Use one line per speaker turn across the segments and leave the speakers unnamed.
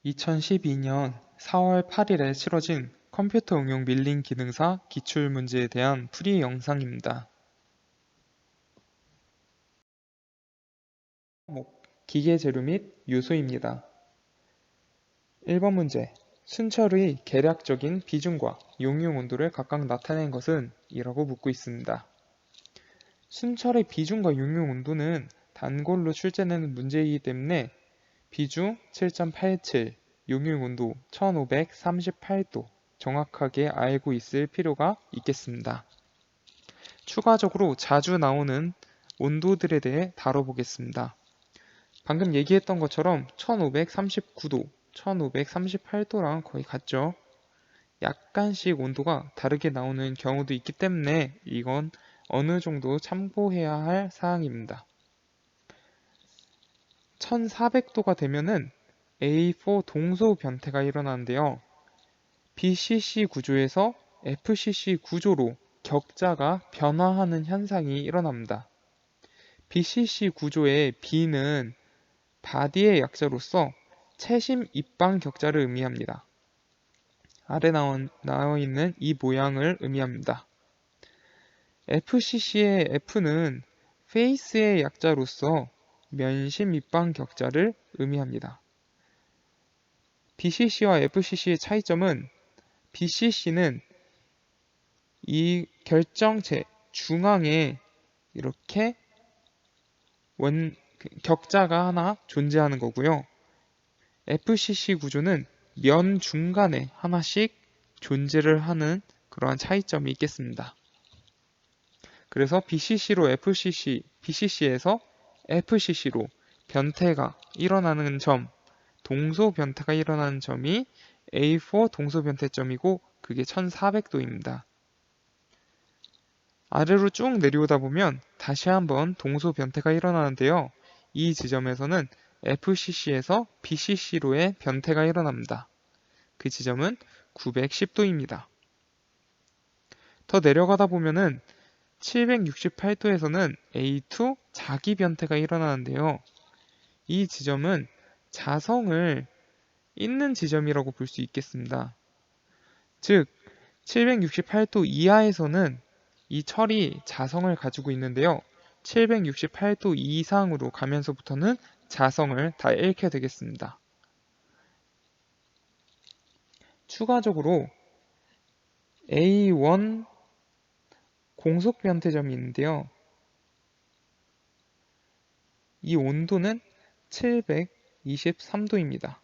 2012년 4월 8일에 치러진 컴퓨터 응용 밀링 기능사 기출문제에 대한 풀이 영상입니다. 기계 재료 및 요소입니다. 1번 문제. 순철의 계략적인 비중과 용융 온도를 각각 나타낸 것은? 이라고 묻고 있습니다. 순철의 비중과 용융 온도는 단골로 출제되는 문제이기 때문에 비중 7.87, 용융 온도 1538도 정확하게 알고 있을 필요가 있겠습니다. 추가적으로 자주 나오는 온도들에 대해 다뤄보겠습니다. 방금 얘기했던 것처럼 1539도, 1538도랑 거의 같죠? 약간씩 온도가 다르게 나오는 경우도 있기 때문에 이건 어느 정도 참고해야 할 사항입니다. 1400도가 되면은 A4 동소 변태가 일어나는데요. BCC 구조에서 FCC 구조로 격자가 변화하는 현상이 일어납니다. BCC 구조의 B는 바디의 약자로서 채심 입방 격자를 의미합니다. 아래 나와 있는 이 모양을 의미합니다. FCC의 F는 페이스의 약자로서 면심 입방 격자를 의미합니다. BCC와 FCC의 차이점은 BCC는 이 결정체 중앙에 이렇게 격자가 하나 존재하는 거고요. FCC 구조는 면 중간에 하나씩 존재를 하는 그러한 차이점이 있겠습니다. 그래서 BCC로 FCC, BCC에서 FCC로 변태가 일어나는 점, 동소 변태가 일어나는 점이 A4 동소 변태점이고 그게 1400도입니다. 아래로 쭉 내려오다 보면 다시 한번 동소 변태가 일어나는데요. 이 지점에서는 FCC에서 BCC로의 변태가 일어납니다. 그 지점은 910도입니다. 더 내려가다 보면은 768도에서는 A2 자기 변태가 일어나는데요. 이 지점은 자성을 잇는 지점이라고 볼 수 있겠습니다. 즉, 768도 이하에서는 이 철이 자성을 가지고 있는데요. 768도 이상으로 가면서부터는 자성을 다 잃게 되겠습니다. 추가적으로 A1 공속 변태점이 있는데요. 이 온도는 723도입니다.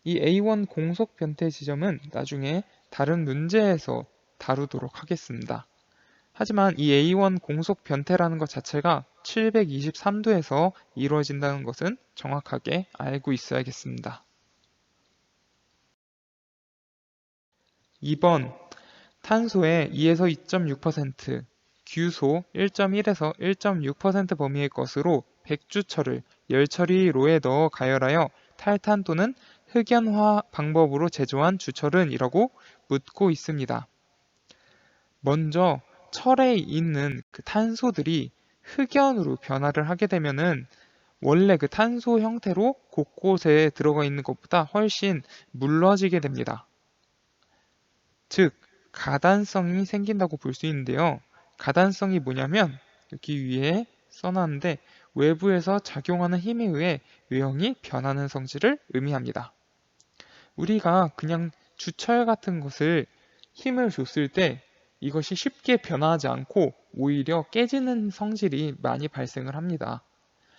이 A1 공속 변태 지점은 나중에 다른 문제에서 다루도록 하겠습니다. 하지만 이 A1 공속 변태라는 것 자체가 723도에서 이루어진다는 것은 정확하게 알고 있어야겠습니다. 2번 탄소의 2에서 2.6%, 규소 1.1에서 1.6% 범위의 것으로 백주철을 열처리로에 넣어 가열하여 탈탄 또는 흑연화 방법으로 제조한 주철은? 이라고 묻고 있습니다. 먼저 철에 있는 그 탄소들이 흑연으로 변화를 하게 되면은 원래 그 탄소 형태로 곳곳에 들어가 있는 것보다 훨씬 물러지게 됩니다. 즉, 가단성이 생긴다고 볼 수 있는데요. 가단성이 뭐냐면 여기 위에 써놨는데 외부에서 작용하는 힘에 의해 외형이 변하는 성질을 의미합니다. 우리가 그냥 주철 같은 것을 힘을 줬을 때 이것이 쉽게 변화하지 않고 오히려 깨지는 성질이 많이 발생을 합니다.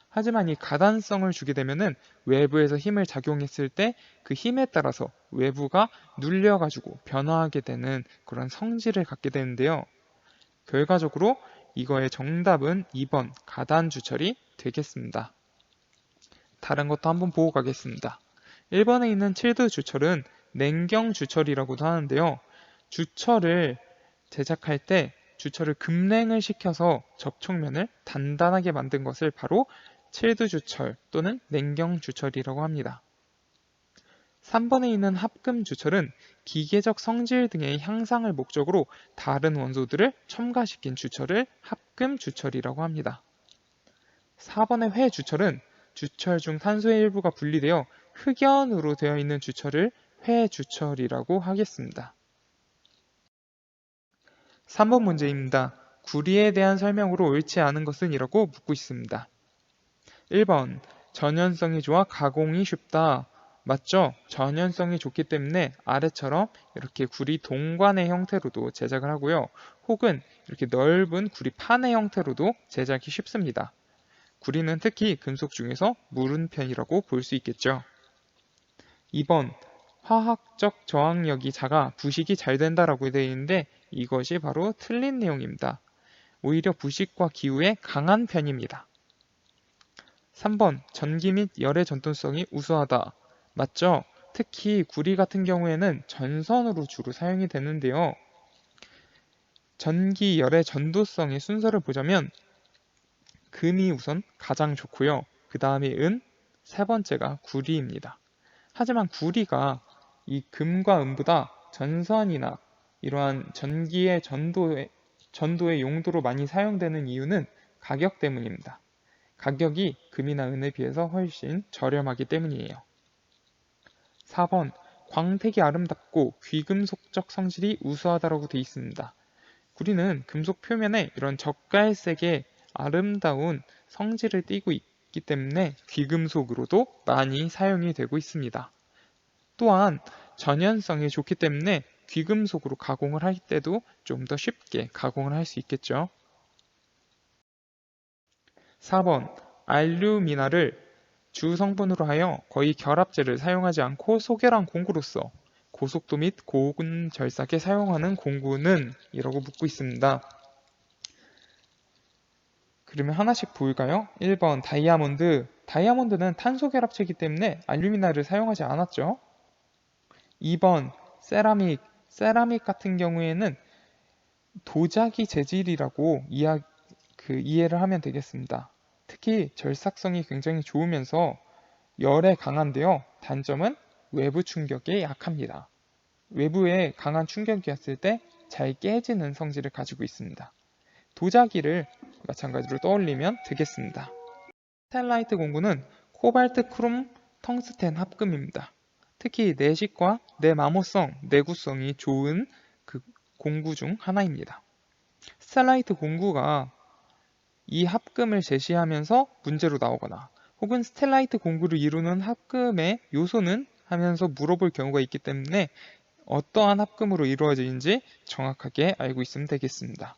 하지만 이 가단성을 주게 되면은 외부에서 힘을 작용했을 때 그 힘에 따라서 외부가 눌려가지고 변화하게 되는 그런 성질을 갖게 되는데요. 결과적으로 이거의 정답은 2번 가단주철이 되겠습니다. 다른 것도 한번 보고 가겠습니다. 1번에 있는 칠드 주철은 냉경주철이라고도 하는데요. 주철을 제작할 때 주철을 급냉을 시켜서 접촉면을 단단하게 만든 것을 바로 칠드주철 또는 냉경주철이라고 합니다. 3번에 있는 합금주철은 기계적 성질 등의 향상을 목적으로 다른 원소들을 첨가시킨 주철을 합금주철이라고 합니다. 4번의 회주철은 주철 중 탄소의 일부가 분리되어 흑연으로 되어 있는 주철을 회주철이라고 하겠습니다. 3번 문제입니다. 구리에 대한 설명으로 옳지 않은 것은 이라고 묻고 있습니다. 1번 전연성이 좋아 가공이 쉽다. 맞죠? 전연성이 좋기 때문에 아래처럼 이렇게 구리 동관의 형태로도 제작을 하고요. 혹은 이렇게 넓은 구리판의 형태로도 제작이 쉽습니다. 구리는 특히 금속 중에서 무른 편이라고 볼 수 있겠죠. 2번 화학적 저항력이 작아 부식이 잘 된다라고 되어 있는데 이것이 바로 틀린 내용입니다. 오히려 부식과 기후에 강한 편입니다. 3번 전기 및 열의 전도성이 우수하다. 맞죠? 특히 구리 같은 경우에는 전선으로 주로 사용이 되는데요. 전기 열의 전도성의 순서를 보자면 금이 우선 가장 좋고요. 그 다음에 은, 세 번째가 구리입니다. 하지만 구리가 이 금과 은보다 전선이나 이러한 전기의 전도의 용도로 많이 사용되는 이유는 가격 때문입니다. 가격이 금이나 은에 비해서 훨씬 저렴하기 때문이에요. 4번 광택이 아름답고 귀금속적 성질이 우수하다고 되어 있습니다. 구리는 금속 표면에 이런 젓갈색의 아름다운 성질을 띠고 있기 때문에 귀금속으로도 많이 사용이 되고 있습니다. 또한 전연성이 좋기 때문에 귀금속으로 가공을 할 때도 좀 더 쉽게 가공을 할 수 있겠죠. 4번 알루미나를 주 성분으로 하여 거의 결합제를 사용하지 않고 소결한 공구로서 고속도 및 고온 절삭에 사용하는 공구는 이라고 묻고 있습니다. 그러면 하나씩 볼까요? 1번 다이아몬드. 다이아몬드는 탄소 결합체이기 때문에 알루미나를 사용하지 않았죠. 2번 세라믹. 세라믹 같은 경우에는 도자기 재질이라고 이해를 하면 되겠습니다. 특히 절삭성이 굉장히 좋으면서 열에 강한데요. 단점은 외부 충격에 약합니다. 외부에 강한 충격이 왔을 때 잘 깨지는 성질을 가지고 있습니다. 도자기를 마찬가지로 떠올리면 되겠습니다. 스텔라이트 공구는 코발트, 크롬, 텅스텐 합금입니다. 특히 내식과 내마모성, 내구성이 좋은 그 공구 중 하나입니다. 스텔라이트 공구가 이 합금을 제시하면서 문제로 나오거나 혹은 스텔라이트 공구를 이루는 합금의 요소는 하면서 물어볼 경우가 있기 때문에 어떠한 합금으로 이루어지는지 정확하게 알고 있으면 되겠습니다.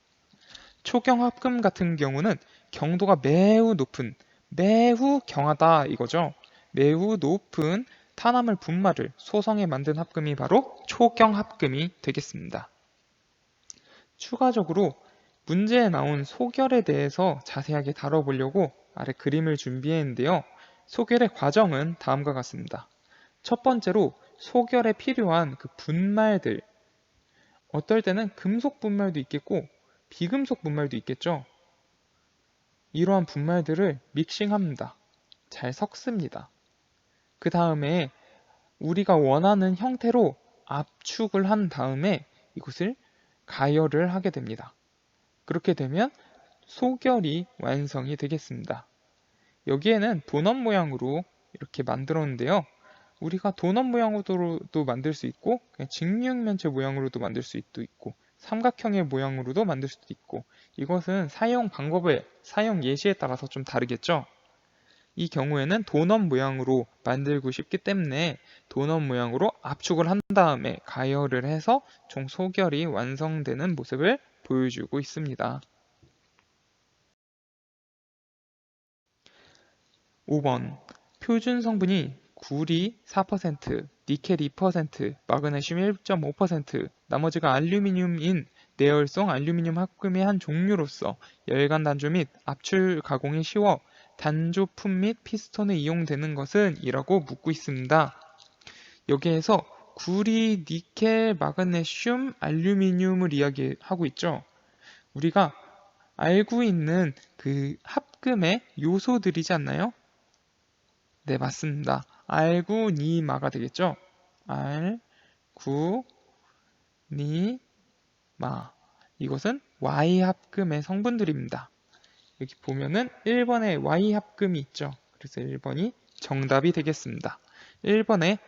초경 합금 같은 경우는 경도가 매우 경하다 이거죠. 매우 높은 탄화물 분말을 소성해 만든 합금이 바로 초경 합금이 되겠습니다. 추가적으로 문제에 나온 소결에 대해서 자세하게 다뤄보려고 아래 그림을 준비했는데요. 소결의 과정은 다음과 같습니다. 첫 번째로 소결에 필요한 그 분말들, 어떨 때는 금속 분말도 있겠고 비금속 분말도 있겠죠. 이러한 분말들을 믹싱합니다. 잘 섞습니다. 그 다음에 우리가 원하는 형태로 압축을 한 다음에 이것을 가열을 하게 됩니다. 그렇게 되면 소결이 완성이 되겠습니다. 여기에는 도넛 모양으로 이렇게 만들었는데요. 우리가 도넛 모양으로도 만들 수 있고 그냥 직육면체 모양으로도 만들 수 있고 삼각형의 모양으로도 만들 수도 있고 이것은 사용 방법에 사용 예시에 따라서 좀 다르겠죠. 이 경우에는 도넛 모양으로 만들고 싶기 때문에 도넛 모양으로 압축을 한 다음에 가열을 해서 총 소결이 완성되는 모습을 보여주고 있습니다. 5번 표준 성분이 구리 4%, 니켈 2%, 마그네슘 1.5%, 나머지가 알루미늄인 내열성 알루미늄 합금의 한 종류로서 열간 단조 및 압출 가공이 쉬워 단조품 및 피스톤에 이용되는 것은 이라고 묻고 있습니다. 여기에서 구리, 니켈, 마그네슘, 알루미늄을 이야기하고 있죠. 우리가 알고 있는 그 합금의 요소들이지 않나요? 네, 맞습니다. 알구니마가 되겠죠? 알구니마. 이것은 Y합금의 성분들입니다. 여기 보면은 1번에 Y합금이 있죠. 그래서 1번이 정답이 되겠습니다. 1번에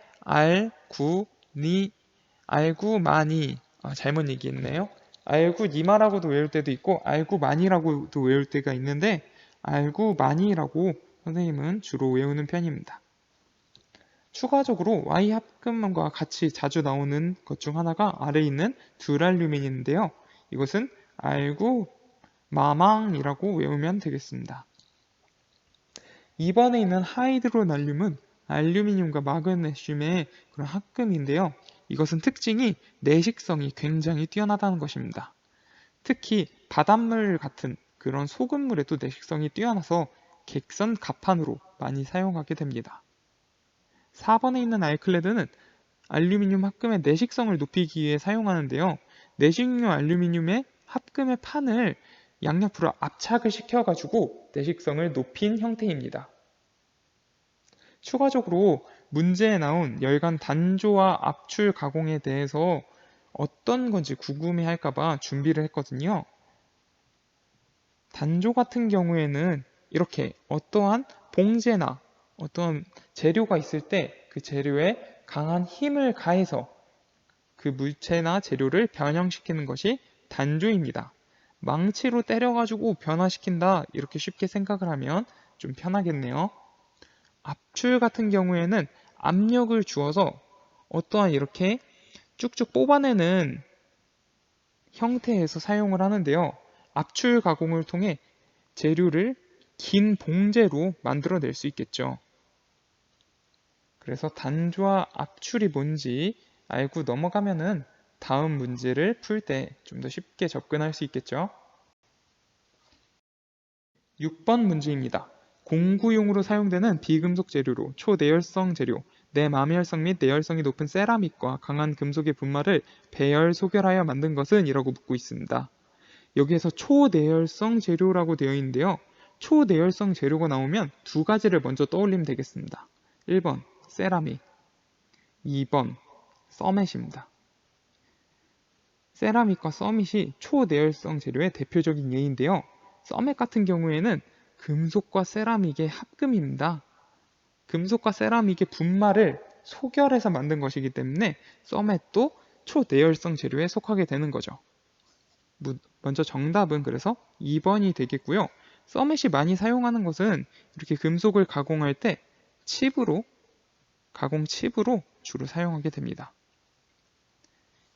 알구마니 잘못 얘기했네요. 알구니마라고도 외울 때도 있고 알구마니라고도 외울 때가 있는데 알구마니라고 선생님은 주로 외우는 편입니다. 추가적으로 Y 합금과 같이 자주 나오는 것 중 하나가 아래에 있는 듀랄륨인인데요. 이것은 알구마망이라고 외우면 되겠습니다. 2번에 있는 하이드로날륨은 알루미늄과 마그네슘의 그런 합금인데요. 이것은 특징이 내식성이 굉장히 뛰어나다는 것입니다. 특히 바닷물 같은 그런 소금물에도 내식성이 뛰어나서 객선 갑판으로 많이 사용하게 됩니다. 4번에 있는 알클레드는 알루미늄 합금의 내식성을 높이기 위해 사용하는데요. 내식용 알루미늄의 합금의 판을 양옆으로 압착을 시켜가지고 내식성을 높인 형태입니다. 추가적으로 문제에 나온 열간 단조와 압출 가공에 대해서 어떤 건지 궁금해할까봐 준비를 했거든요. 단조 같은 경우에는 이렇게 어떠한 봉제나 어떤 재료가 있을 때 그 재료에 강한 힘을 가해서 그 물체나 재료를 변형시키는 것이 단조입니다. 망치로 때려가지고 변화시킨다 이렇게 쉽게 생각을 하면 좀 편하겠네요. 압출 같은 경우에는 압력을 주어서 어떠한 이렇게 쭉쭉 뽑아내는 형태에서 사용을 하는데요. 압출 가공을 통해 재료를 긴 봉제로 만들어낼 수 있겠죠. 그래서 단조와 압출이 뭔지 알고 넘어가면은 다음 문제를 풀 때 좀 더 쉽게 접근할 수 있겠죠. 6번 문제입니다. 공구용으로 사용되는 비금속 재료로 초내열성 재료, 내마멸성 및 내열성이 높은 세라믹과 강한 금속의 분말을 배열 소결하여 만든 것은 이라고 묻고 있습니다. 여기에서 초내열성 재료라고 되어 있는데요. 초내열성 재료가 나오면 두 가지를 먼저 떠올리면 되겠습니다. 1번 세라믹, 2번 서맷입니다. 세라믹과 서밋이 초내열성 재료의 대표적인 예인데요. 서밋 같은 경우에는 금속과 세라믹의 합금입니다. 금속과 세라믹의 분말을 소결해서 만든 것이기 때문에 서밋도 초내열성 재료에 속하게 되는 거죠. 먼저 정답은 그래서 2번이 되겠고요. 서밋이 많이 사용하는 것은 이렇게 금속을 가공할 때 가공 칩으로 주로 사용하게 됩니다.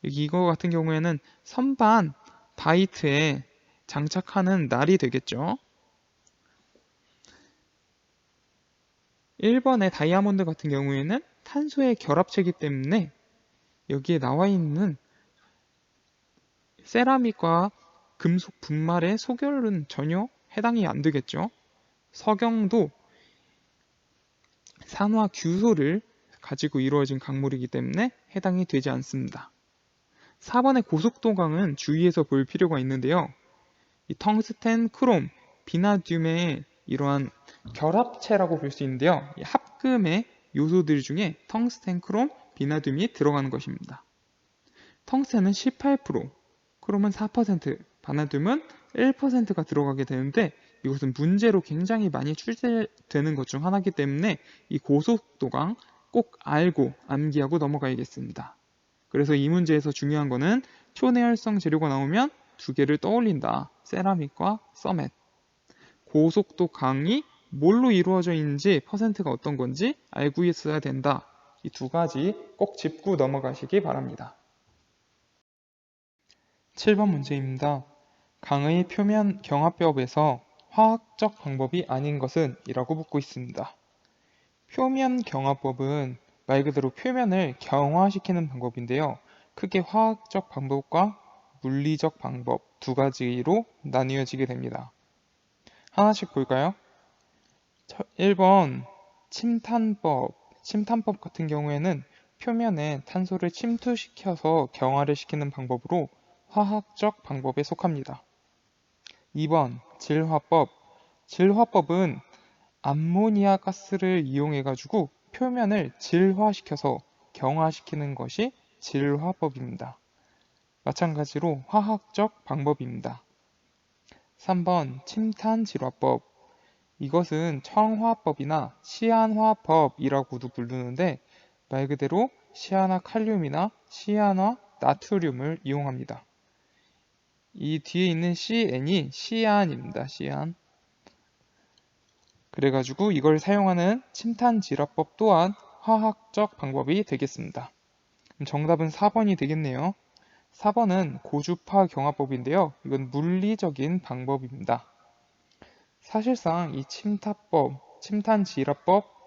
이거 같은 경우에는 선반 바이트에 장착하는 날이 되겠죠. 1번의 다이아몬드 같은 경우에는 탄소의 결합체이기 때문에 여기에 나와 있는 세라믹과 금속 분말의 소결은 전혀 해당이 안 되겠죠. 석영도 산화 규소를 가지고 이루어진 광물이기 때문에 해당이 되지 않습니다. 4번의 고속도강은 주의해서 볼 필요가 있는데요. 이 텅스텐, 크롬, 비나듐의 이러한 결합체라고 볼 수 있는데요. 이 합금의 요소들 중에 텅스텐, 크롬, 비나듐이 들어가는 것입니다. 텅스텐은 18%, 크롬은 4%, 바나듐은 1%가 들어가게 되는데 이것은 문제로 굉장히 많이 출제되는 것 중 하나이기 때문에 이 고속도강 꼭 알고 암기하고 넘어가야겠습니다. 그래서 이 문제에서 중요한 거는 초내열성 재료가 나오면 두 개를 떠올린다. 세라믹과 서멧. 고속도 강이 뭘로 이루어져 있는지 퍼센트가 어떤 건지 알고 있어야 된다. 이 두 가지 꼭 짚고 넘어가시기 바랍니다. 7번 문제입니다. 강의 표면 경화법에서 화학적 방법이 아닌 것은? 이라고 묻고 있습니다. 표면 경화법은 말 그대로 표면을 경화시키는 방법인데요. 크게 화학적 방법과 물리적 방법 두 가지로 나뉘어지게 됩니다. 하나씩 볼까요? 1번 침탄법. 침탄법 같은 경우에는 표면에 탄소를 침투시켜서 경화를 시키는 방법으로 화학적 방법에 속합니다. 2번 질화법. 질화법은 암모니아 가스를 이용해 가지고 표면을 질화시켜서 경화시키는 것이 질화법입니다. 마찬가지로 화학적 방법입니다. 3번 침탄질화법. 이것은 청화법이나 시안화법이라고도 부르는데 말 그대로 시아나칼륨이나 시아나 나트륨을 이용합니다. 이 뒤에 있는 CN이 시안입니다. 시안. 그래가지고 이걸 사용하는 침탄질화법 또한 화학적 방법이 되겠습니다. 그럼 정답은 4번이 되겠네요. 4번은 고주파 경화법인데요. 이건 물리적인 방법입니다. 사실상 이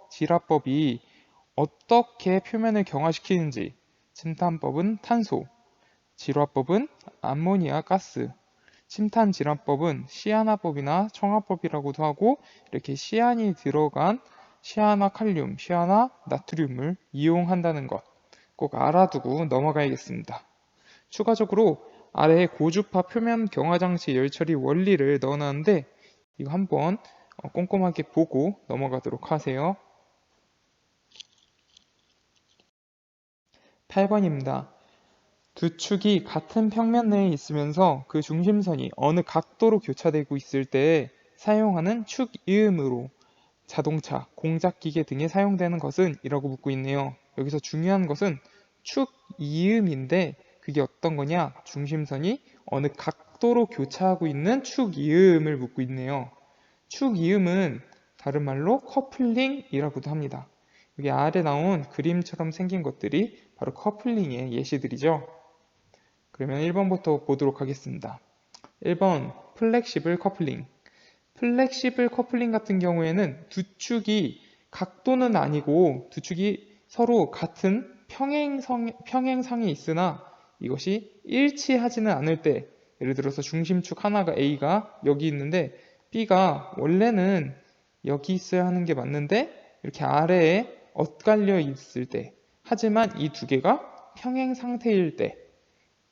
질화법이 어떻게 표면을 경화시키는지, 침탄법은 탄소, 질화법은 암모니아 가스, 침탄질화법은 시아나법이나 청화법이라고도 하고 이렇게 시안이 들어간 시아나칼륨, 시아나나트륨을 이용한다는 것 꼭 알아두고 넘어가야겠습니다. 추가적으로 아래에 고주파 표면 경화장치 열처리 원리를 넣어놨는데 이거 한번 꼼꼼하게 보고 넘어가도록 하세요. 8번입니다. 두 축이 같은 평면 내에 있으면서 그 중심선이 어느 각도로 교차되고 있을 때 사용하는 축이음으로 자동차, 공작기계 등에 사용되는 것은? 이라고 묻고 있네요. 여기서 중요한 것은 축이음인데 그게 어떤 거냐? 중심선이 어느 각도로 교차하고 있는 축이음을 묻고 있네요. 축이음은 다른 말로 커플링이라고도 합니다. 여기 아래 나온 그림처럼 생긴 것들이 바로 커플링의 예시들이죠. 그러면 1번부터 보도록 하겠습니다. 1번 플렉시블 커플링. 플렉시블 커플링 같은 경우에는 두 축이 각도는 아니고 두 축이 서로 같은 평행상에 있으나 이것이 일치하지는 않을 때, 예를 들어서 중심축 하나가 A가 여기 있는데 B가 원래는 여기 있어야 하는 게 맞는데 이렇게 아래에 엇갈려 있을 때, 하지만 이 두 개가 평행 상태일 때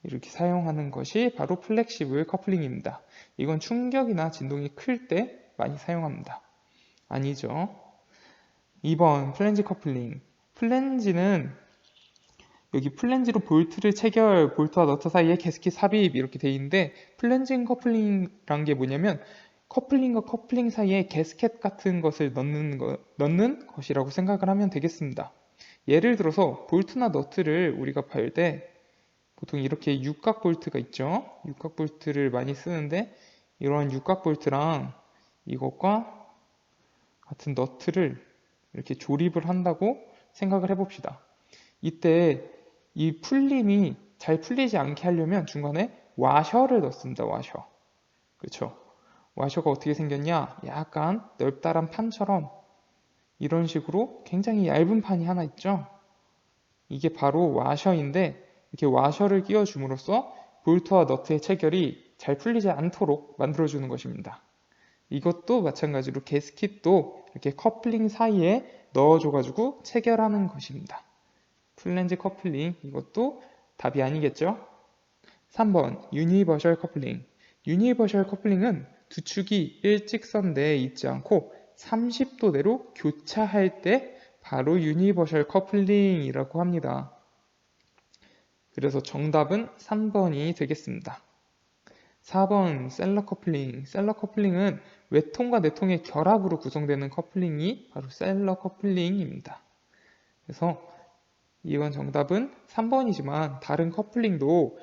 이렇게 사용하는 것이 바로 플렉시블 커플링입니다. 이건 충격이나 진동이 클 때 많이 사용합니다. 아니죠. 2번 플랜지 커플링. 플랜지는 여기 플랜지로 볼트를 체결, 볼트와 너트 사이에 가스켓 삽입 이렇게 돼 있는데 플랜징 커플링이란 게 뭐냐면 커플링과 커플링 사이에 가스켓 같은 것을 넣는 것이라고 생각을 하면 되겠습니다. 예를 들어서 볼트나 너트를 우리가 팔 때 보통 이렇게 육각 볼트가 있죠. 육각 볼트를 많이 쓰는데 이러한 육각 볼트랑 이것과 같은 너트를 이렇게 조립을 한다고 생각을 해봅시다. 이때 이 풀림이 잘 풀리지 않게 하려면 중간에 와셔를 넣습니다. 와셔. 그렇죠? 와셔가 어떻게 생겼냐? 약간 넓다란 판처럼 이런 식으로 굉장히 얇은 판이 하나 있죠. 이게 바로 와셔인데 이렇게 와셔를 끼워줌으로써 볼트와 너트의 체결이 잘 풀리지 않도록 만들어주는 것입니다. 이것도 마찬가지로 가스킷도 이렇게 커플링 사이에 넣어줘가지고 체결하는 것입니다. 플랜지 커플링, 이것도 답이 아니겠죠? 3번 유니버셜 커플링. 유니버셜 커플링은 두 축이 일직선 내에 있지 않고 30도대로 교차할 때 바로 유니버셜 커플링이라고 합니다. 그래서 정답은 3번이 되겠습니다. 4번 셀러 커플링. 셀러 커플링은 외통과 내통의 결합으로 구성되는 커플링이 바로 셀러 커플링입니다. 그래서 이번 정답은 3번이지만 다른 커플링도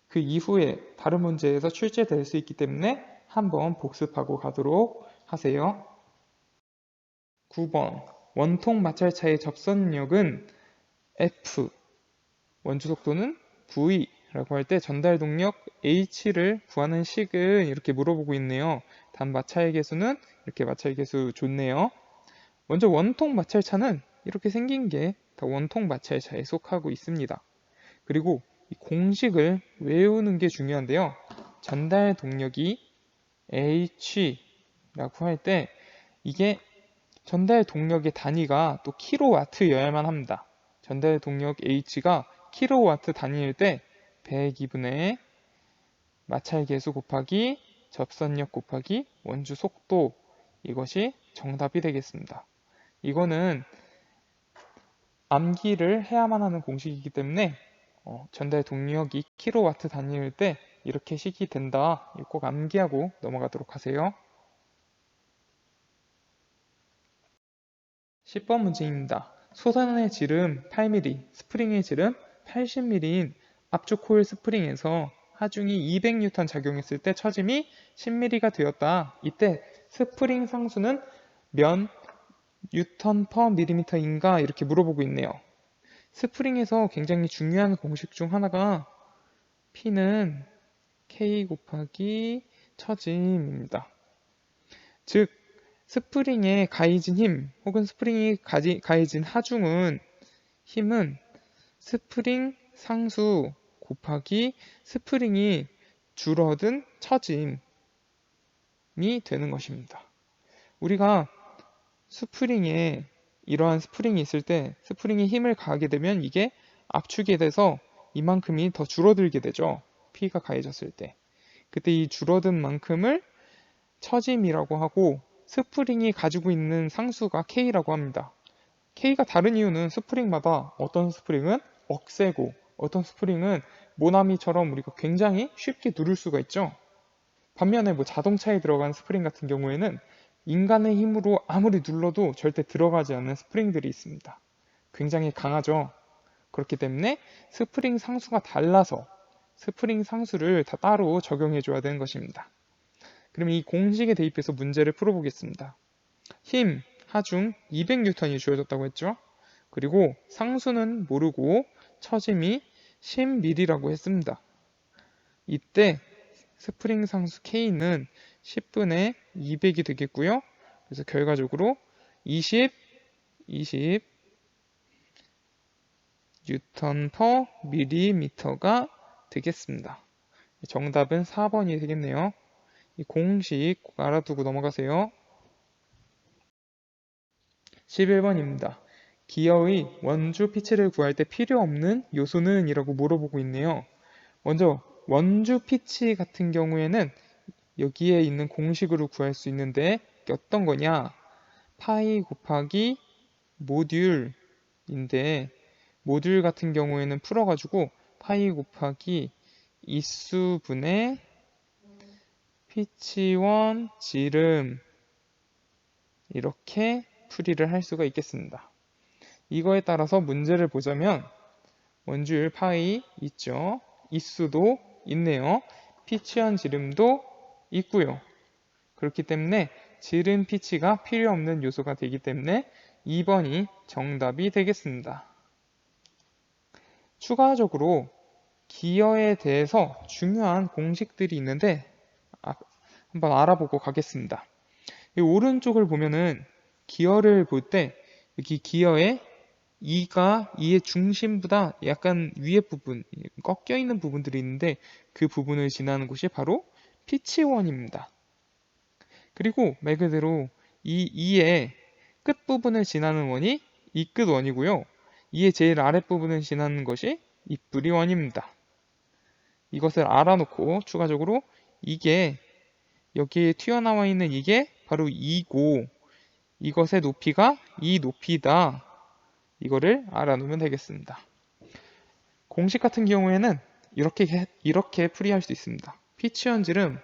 그 이후에 다른 문제에서 출제될 수 있기 때문에 한번 복습하고 가도록 하세요. 9번 원통 마찰차의 접선력은 F, 원주 속도는 V라고 할 때 전달 동력 H를 구하는 식은 이렇게 물어보고 있네요. 단 마찰 계수는 이렇게 마찰 계수 좋네요. 먼저 원통 마찰차는 이렇게 생긴 게 다 원통 마찰차에 속하고 있습니다. 그리고 이 공식을 외우는 게 중요한데요. 전달 동력이 H라고 할 때 이게 전달 동력의 단위가 또 킬로와트여야만 합니다. 전달 동력 H가 킬로와트 단위일 때 102분의 마찰 계수 곱하기 접선력 곱하기 원주 속도, 이것이 정답이 되겠습니다. 이거는 암기를 해야만 하는 공식이기 때문에 전달 동력이 킬로와트 단위일 때 이렇게 식이 된다. 꼭 암기하고 넘어가도록 하세요. 10번 문제입니다. 소선의 지름 8mm, 스프링의 지름 80mm인 앞쪽 코일 스프링에서 하중이 200N 작용했을 때 처짐이 10mm가 되었다. 이때 스프링 상수는 몇 뉴턴 퍼 밀리미터인가 이렇게 물어보고 있네요. 스프링에서 굉장히 중요한 공식 중 하나가 P는 K 곱하기 처짐입니다. 즉 스프링에 가해진 힘 혹은 스프링이 가해진 하중은 힘은 스프링 상수 곱하기 스프링이 줄어든 처짐이 되는 것입니다. 우리가 스프링에 이러한 스프링이 있을 때 스프링이 힘을 가하게 되면 이게 압축이 돼서 이만큼이 더 줄어들게 되죠. P가 가해졌을 때. 그때 이 줄어든 만큼을 처짐이라고 하고 스프링이 가지고 있는 상수가 K라고 합니다. K가 다른 이유는 스프링마다 어떤 스프링은 억세고 어떤 스프링은 모나미처럼 우리가 굉장히 쉽게 누를 수가 있죠. 반면에 자동차에 들어간 스프링 같은 경우에는 인간의 힘으로 아무리 눌러도 절대 들어가지 않는 스프링들이 있습니다. 굉장히 강하죠. 그렇기 때문에 스프링 상수가 달라서 스프링 상수를 다 따로 적용해 줘야 되는 것입니다. 그럼 이 공식에 대입해서 문제를 풀어보겠습니다. 힘, 하중 200N이 주어졌다고 했죠. 그리고 상수는 모르고 처짐이 10mm라고 했습니다. 이때 스프링 상수 K는 10분의 200이 되겠고요. 그래서 결과적으로 20 뉴턴 퍼 밀리미터가 되겠습니다. 정답은 4번이 되겠네요. 이 공식 꼭 알아두고 넘어가세요. 11번입니다. 기어의 원주 피치를 구할 때 필요 없는 요소는? 이라고 물어보고 있네요. 먼저 원주 피치 같은 경우에는 여기에 있는 공식으로 구할 수 있는데 어떤 거냐? 파이 곱하기 모듈인데 모듈 같은 경우에는 풀어가지고 파이 곱하기 이수분의 피치1 지름 이렇게 풀이를 할 수가 있겠습니다. 이거에 따라서 문제를 보자면 원주율 파이 있죠. 이수도 있네요. 피치1 지름도 있고요. 그렇기 때문에 지름 피치가 필요 없는 요소가 되기 때문에 2번이 정답이 되겠습니다. 추가적으로 기어에 대해서 중요한 공식들이 있는데 한번 알아보고 가겠습니다. 이 오른쪽을 보면은 기어를 볼 때 여기 기어의 이의 중심보다 약간 위에 부분, 꺾여 있는 부분들이 있는데 그 부분을 지나는 곳이 바로 피치원입니다. 그리고 말 그대로 이 이의 끝부분을 지나는 원이 이 끝원이고요. 이의 제일 아랫부분을 지나는 것이 이 뿌리원입니다. 이것을 알아놓고 추가적으로 이게 여기에 튀어나와 있는 이게 바로 이고 이것의 높이가 이 높이다. 이거를 알아놓으면 되겠습니다. 공식 같은 경우에는 이렇게 풀이할 수 있습니다. 피치원 지름은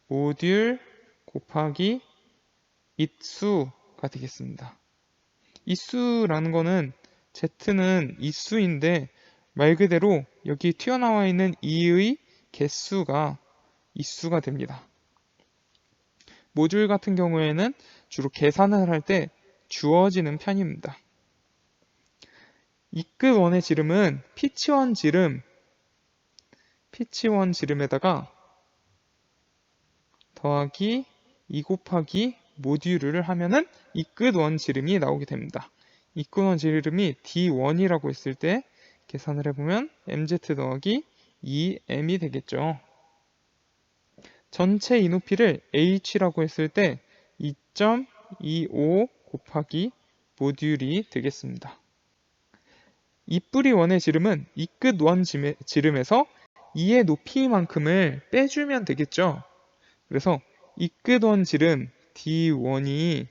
모듈 곱하기 it수가 되겠습니다. it수라는 거는 z는 it수인데 말 그대로 여기 튀어나와 있는 이의 개수가 it수가 됩니다. 모듈 같은 경우에는 주로 계산을 할 때 주어지는 편입니다. 이끝원의 지름은 피치원 지름에다가 더하기 2 곱하기 모듈을 하면은 이끝원 지름이 나오게 됩니다. 이끝원 지름이 D1이라고 했을 때 계산을 해보면 mz 더하기 2m이 되겠죠. 전체 이 높이를 h라고 했을 때 2.25 곱하기 모듈이 되겠습니다. 이뿌리 원의 지름은 이끝 원 지름에서 2의 높이만큼을 빼주면 되겠죠. 그래서 이끝 원 지름 D1이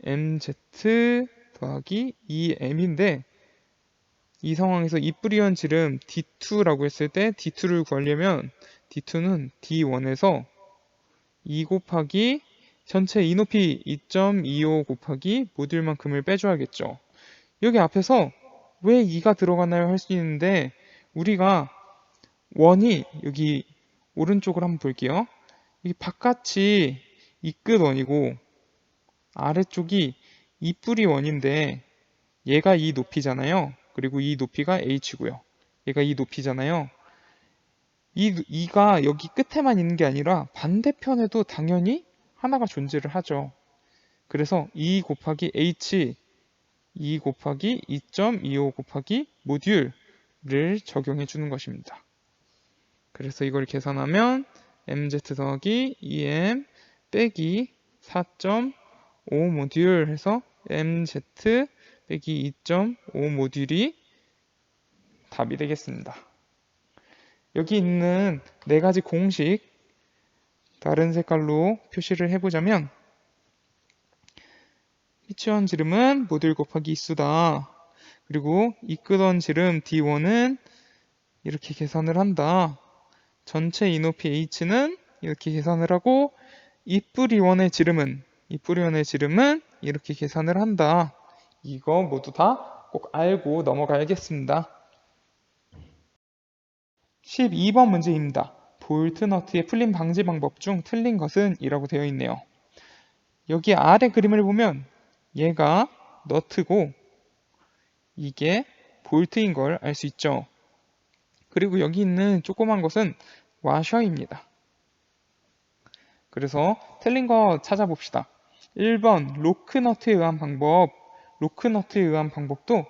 mz 더하기 2m인데 이 상황에서 이뿌리 원 지름 D2라고 했을 때 D2를 구하려면 D2는 D1에서 2 곱하기 전체 이높이 2.25 곱하기 모듈만큼을 빼줘야겠죠. 여기 앞에서 왜 2가 들어가나요? 할 수 있는데 우리가 원이 여기 오른쪽으로 한번 볼게요. 이 바깥이 2끝 원이고 아래쪽이 2뿌리 원인데 얘가 이 높이잖아요. 그리고 이 높이가 h고요. 얘가 이 높이잖아요. 이 2가 여기 끝에만 있는 게 아니라 반대편에도 당연히 하나가 존재를 하죠. 그래서 2 곱하기 h 2 곱하기 2.25 곱하기 모듈을 적용해 주는 것입니다. 그래서 이걸 계산하면 mz 더하기 2m 빼기 4.5 모듈 해서 mz 빼기 2.5 모듈이 답이 되겠습니다. 여기 있는 네 가지 공식 다른 색깔로 표시를 해보자면 피치원 지름은 모듈 곱하기 있수다. 그리고 이끄던 지름 D1은 이렇게 계산을 한다. 전체 이높이 H는 이렇게 계산을 하고 이뿌리원의 지름은 이렇게 계산을 한다. 이거 모두 다 꼭 알고 넘어가야겠습니다. 12번 문제입니다. 볼트 너트의 풀림 방지 방법 중 틀린 것은? 이라고 되어 있네요. 여기 아래 그림을 보면 얘가 너트고 이게 볼트인 걸 알 수 있죠. 그리고 여기 있는 조그만 것은 와셔입니다. 그래서 틀린 거 찾아봅시다. 1번 로크너트에 의한 방법. 로크너트에 의한 방법도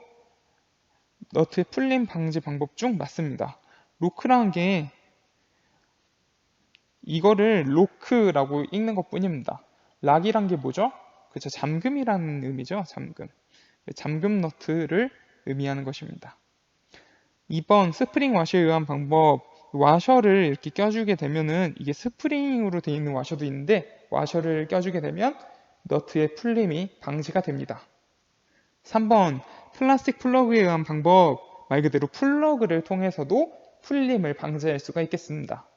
너트의 풀림 방지 방법 중 맞습니다. 로크라는 게 이거를 로크라고 읽는 것 뿐입니다. 락이란 게 뭐죠? 그쵸, 잠금이라는 의미죠. 잠금. 잠금 너트를 의미하는 것입니다. 2번 스프링 와셔에 의한 방법. 와셔를 이렇게 껴주게 되면은 이게 스프링으로 되어 있는 와셔도 있는데 와셔를 껴주게 되면 너트의 풀림이 방지가 됩니다. 3번 플라스틱 플러그에 의한 방법. 말 그대로 플러그를 통해서도 풀림을 방지할 수가 있겠습니다.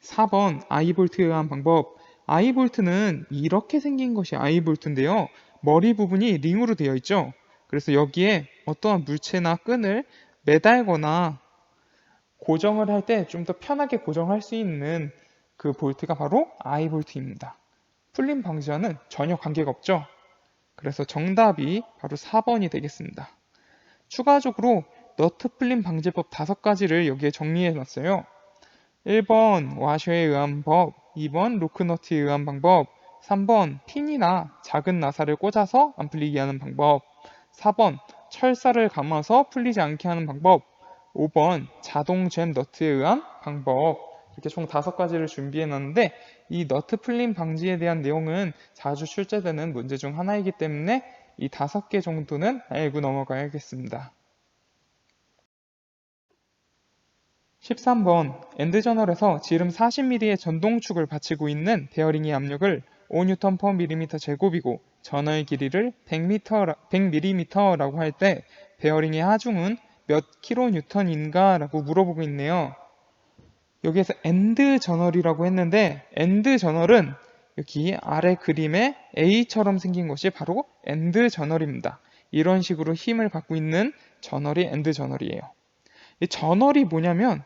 4번 아이볼트에 의한 방법. 아이볼트는 이렇게 생긴 것이 아이볼트인데요. 머리 부분이 링으로 되어 있죠. 그래서 여기에 어떠한 물체나 끈을 매달거나 고정을 할 때 좀 더 편하게 고정할 수 있는 그 볼트가 바로 아이볼트입니다. 풀림 방지와는 전혀 관계가 없죠. 그래서 정답이 바로 4번이 되겠습니다. 추가적으로 너트 풀림 방지법 5가지를 여기에 정리해 놨어요. 1번 와셔에 의한 법, 2번 로크너트에 의한 방법, 3번 핀이나 작은 나사를 꽂아서 안 풀리게 하는 방법, 4번 철사를 감아서 풀리지 않게 하는 방법, 5번 자동 잼 너트에 의한 방법. 이렇게 총 5가지를 준비해 놨는데 이 너트 풀림 방지에 대한 내용은 자주 출제되는 문제 중 하나이기 때문에 이 5개 정도는 알고 넘어가야겠습니다. 13번 엔드저널에서 지름 40mm의 전동축을 받치고 있는 베어링의 압력을 5N/mm 제곱이고 전어의 길이를 100mm라고 할 때 베어링의 하중은 몇 kN인가? 라고 물어보고 있네요. 여기에서 엔드저널이라고 했는데 엔드저널은 여기 아래 그림에 A처럼 생긴 것이 바로 엔드저널입니다. 이런 식으로 힘을 받고 있는 저널이 엔드저널이에요. 이 저널이 뭐냐면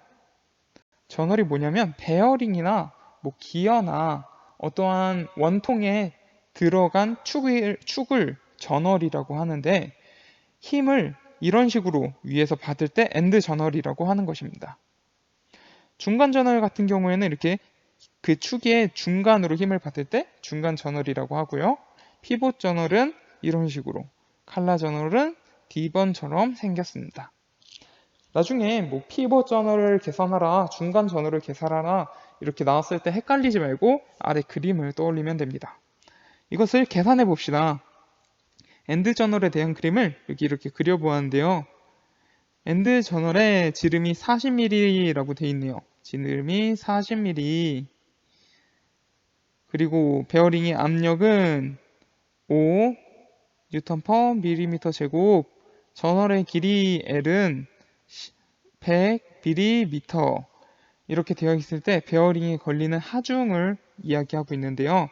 베어링이나 뭐 기어나 어떠한 원통에 들어간 축을 저널이라고 하는데 힘을 이런 식으로 위에서 받을 때 엔드 저널이라고 하는 것입니다. 중간 저널 같은 경우에는 이렇게 그 축의 중간으로 힘을 받을 때 중간 저널이라고 하고요. 피봇 저널은 이런 식으로, 칼라 저널은 D번처럼 생겼습니다. 나중에 뭐 피벗 저널을 계산하라, 중간 저널을 계산하라 이렇게 나왔을 때 헷갈리지 말고 아래 그림을 떠올리면 됩니다. 이것을 계산해 봅시다. 엔드 저널에 대한 그림을 여기 이렇게 그려보았는데요. 엔드 저널에 지름이 40mm라고 되어 있네요. 지름이 40mm. 그리고 베어링의 압력은 5 N/mm 제곱. 저널의 길이 L은 100mm. 이렇게 되어 있을 때 베어링에 걸리는 하중을 이야기하고 있는데요.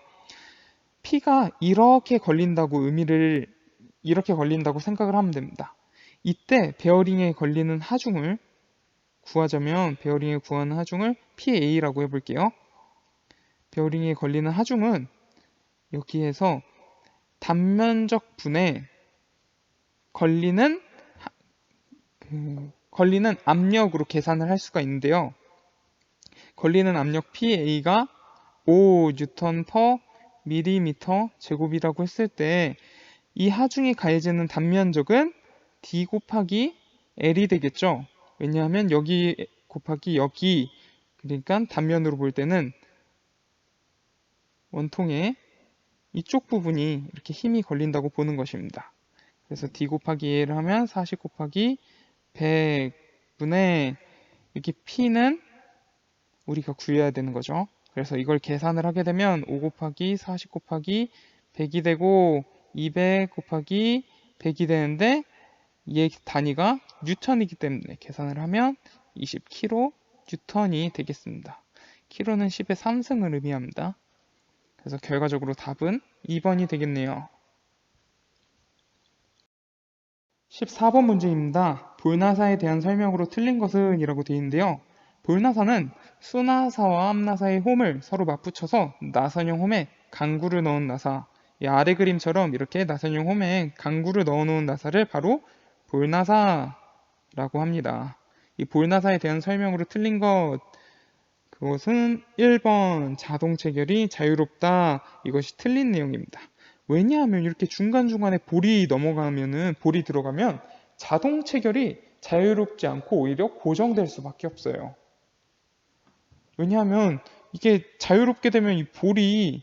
P가 이렇게 걸린다고 이렇게 걸린다고 생각을 하면 됩니다. 이때 베어링에 걸리는 하중을 구하자면 베어링에 구하는 하중을 PA라고 해볼게요. 베어링에 걸리는 하중은 여기에서 단면적 분에 걸리는 압력으로 계산을 할 수가 있는데요. 걸리는 압력 PA가 5N per 밀리미터 제곱이라고 했을 때 이 하중이 가해지는 단면적은 D 곱하기 L이 되겠죠. 왜냐하면 여기 곱하기 여기, 그러니까 단면으로 볼 때는 원통의 이쪽 부분이 이렇게 힘이 걸린다고 보는 것입니다. 그래서 D 곱하기 L을 하면 40 곱하기 100분의 여기 P는 우리가 구해야 되는 거죠. 그래서 이걸 계산을 하게 되면 5 곱하기 40 곱하기 100이 되고 200 곱하기 100이 되는데 이의 단위가 뉴턴이기 때문에 계산을 하면 20kN이 되겠습니다. kg는 10의 3승을 의미합니다. 그래서 결과적으로 답은 2번이 되겠네요. 14번 문제입니다. 볼나사에 대한 설명으로 틀린 것은 이라고 되어 있는데요. 볼나사는 수나사와 암나사의 홈을 서로 맞붙여서 나선형 홈에 강구를 넣은 나사, 이 아래 그림처럼 이렇게 나선형 홈에 강구를 넣어놓은 나사를 바로 볼나사라고 합니다. 이 볼나사에 대한 설명으로 틀린 그것은 1번 자동 체결이 자유롭다. 이것이 틀린 내용입니다. 왜냐하면 이렇게 중간중간에 볼이 들어가면 자동 체결이 자유롭지 않고 오히려 고정될 수밖에 없어요. 왜냐하면 이게 자유롭게 되면 이 볼이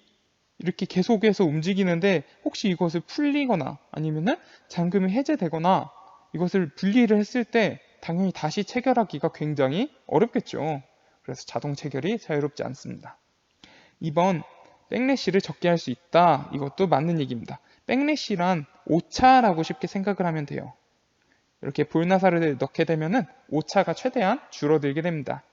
이렇게 계속해서 움직이는데 혹시 이것을 풀리거나 아니면은 잠금이 해제되거나 이것을 분리를 했을 때 당연히 다시 체결하기가 굉장히 어렵겠죠. 그래서 자동 체결이 자유롭지 않습니다. 2번 백래시를 적게 할 수 있다. 이것도 맞는 얘기입니다. 백래시란 오차라고 쉽게 생각을 하면 돼요. 이렇게 볼나사를 넣게 되면은 오차가 최대한 줄어들게 됩니다.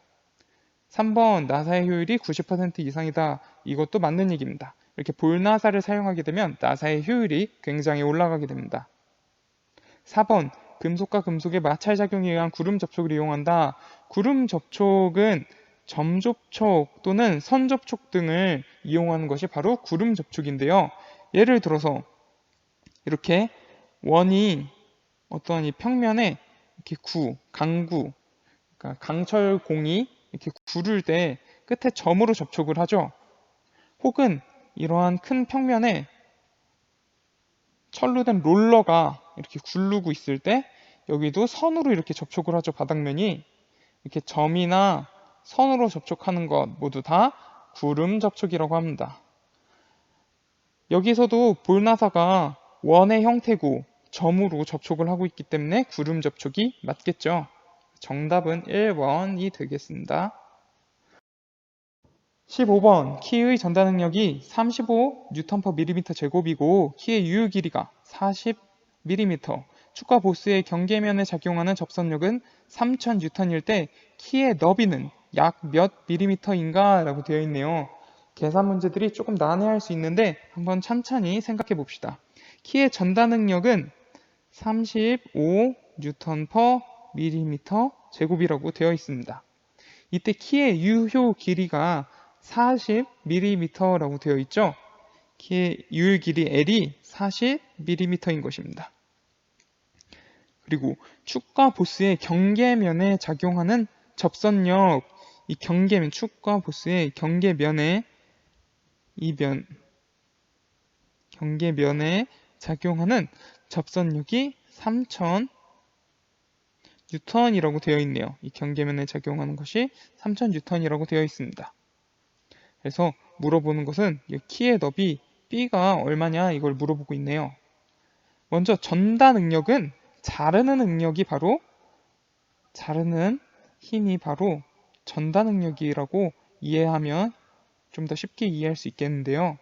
3번 나사의 효율이 90% 이상이다. 이것도 맞는 얘기입니다. 이렇게 볼나사를 사용하게 되면 나사의 효율이 굉장히 올라가게 됩니다. 4번 금속과 금속의 마찰작용에 의한 구름 접촉을 이용한다. 구름 접촉은 점 접촉 또는 선 접촉 등을 이용하는 것이 바로 구름 접촉인데요. 예를 들어서 이렇게 원이 어떠한 이 평면에 이렇게 강구, 그러니까 강철공이 이렇게 구를 때 끝에 점으로 접촉을 하죠. 혹은 이러한 큰 평면에 철로 된 롤러가 이렇게 굴르고 있을 때 여기도 선으로 이렇게 접촉을 하죠. 바닥면이 이렇게 점이나 선으로 접촉하는 것 모두 다 구름 접촉이라고 합니다. 여기서도 볼나사가 원의 형태고 점으로 접촉을 하고 있기 때문에 구름 접촉이 맞겠죠. 정답은 1번이 되겠습니다. 15번 키의 전달 능력이 35N/mm 제곱이고 키의 유효 길이가 40mm, 축과 보스의 경계면에 작용하는 접선력은 3000N일 때 키의 너비는 약 몇 mm인가? 라고 되어 있네요. 계산 문제들이 조금 난해할 수 있는데 한번 천천히 생각해 봅시다. 키의 전달 능력은 35N/mm 제곱이라고 되어 있습니다. 이때 키의 유효 길이가 40mm라고 되어 있죠. 키의 유효 길이 L이 40mm인 것입니다. 그리고 축과 보스의 경계면에 작용하는 접선력, 이 경계면, 축과 보스의 경계면에 경계면에 작용하는 접선력이 3000N이라고 되어 있네요. 이 경계면에 작용하는 것이 3000N이라고 되어 있습니다. 그래서 물어보는 것은 키의 너비 B가 얼마냐 이걸 물어보고 있네요. 먼저 전다 능력은 자르는 힘이 바로 전다 능력이라고 이해하면 좀 더 쉽게 이해할 수 있겠는데요.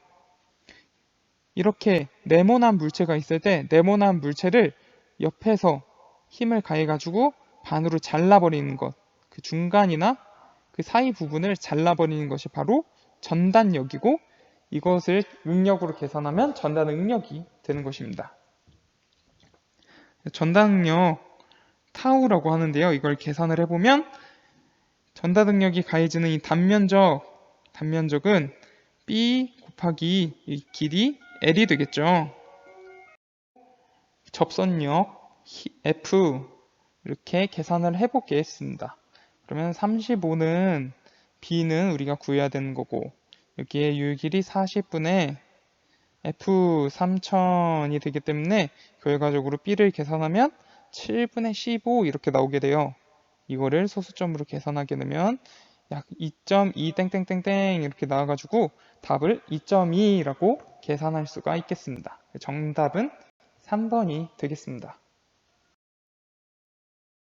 이렇게 네모난 물체가 있을 때 네모난 물체를 옆에서 힘을 가해가지고 반으로 잘라버리는 것, 그 중간이나 그 사이 부분을 잘라버리는 것이 바로 전단력이고, 이것을 응력으로 계산하면 전단 응력이 되는 것입니다. 전단 응력 타우라고 하는데요. 이걸 계산을 해보면 전단 응력이 가해지는 이 단면적은 B 곱하기 이 길이 L이 되겠죠. 접선력 F 이렇게 계산을 해보겠습니다. 그러면 35는 B는 우리가 구해야 되는 거고, 여기에 유길이 40분의 F 3000이 되기 때문에 결과적으로 B를 계산하면 7분의 15 이렇게 나오게 돼요. 이거를 소수점으로 계산하게 되면 약 2.2 땡땡땡땡 이렇게 나와가지고 답을 2.2라고 계산할 수가 있겠습니다. 정답은 3번이 되겠습니다.